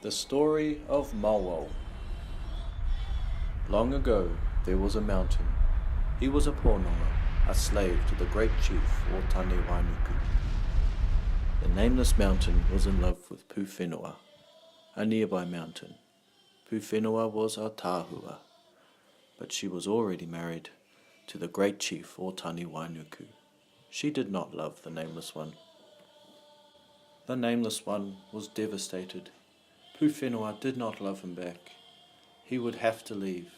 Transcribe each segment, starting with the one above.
The Story of Mauao. Long ago there was a mountain. He was a pōnonga, a slave to the great chief o Tane Wainuku. The nameless mountain was in love with Pūwhenua, a nearby mountain. Pūwhenua was a tāhua, but she was already married to the great chief o Tane Wainuku. She did not love the nameless one. The nameless one was devastated. Pūwhenua did not love him back. He would have to leave.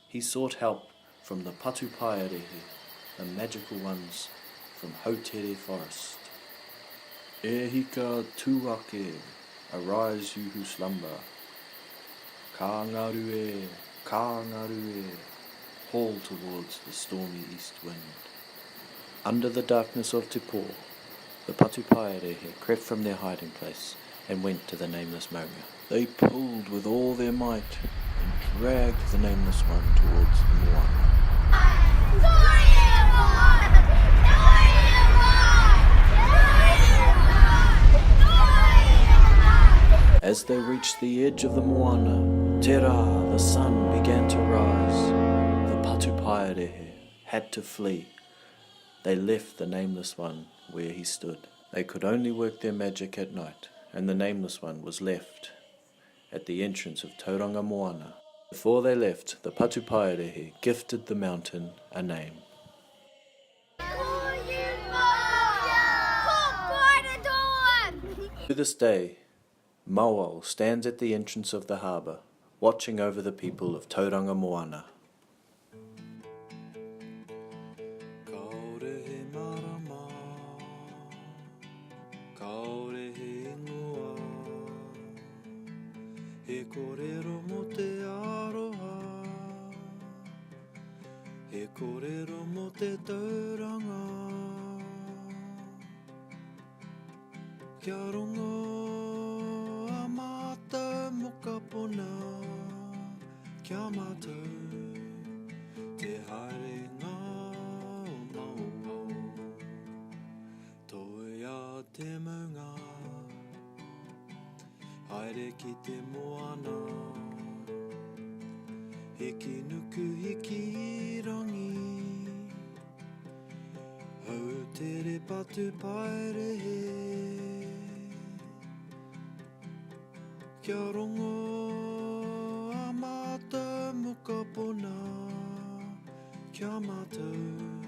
He sought help from the patu paerehe, the magical ones from Hautere Forest. E hika tūake, arise you who slumber. Ka ngaru e, haul towards the stormy east wind. Under the darkness of Te Pō, the patu paerehe crept from their hiding place and went to the nameless maunga. They pulled with all their might and dragged the nameless one towards the moana. As they reached the edge of the moana, te rā, the sun began to rise. The patu paerehe had to flee. They left the nameless one where he stood. They could only work their magic at night, and the nameless one was left at the entrance of Tauranga moana. Before they left, the patu paerehe gifted the mountain a name. To this day, Mauao stands at the entrance of the harbour, watching over the people of Tauranga moana. He kōrero mo te aroha, he kōrero mo te tauranga. Kia rongo a mātou mo ka pona, kia mātou te haerenga o Mauao. Toi a te maunga, haere ki te moana, hiki nuku hiki rangi, hau tere patu paerehe. Kia rongo a mātou mo ka pona, kia mātou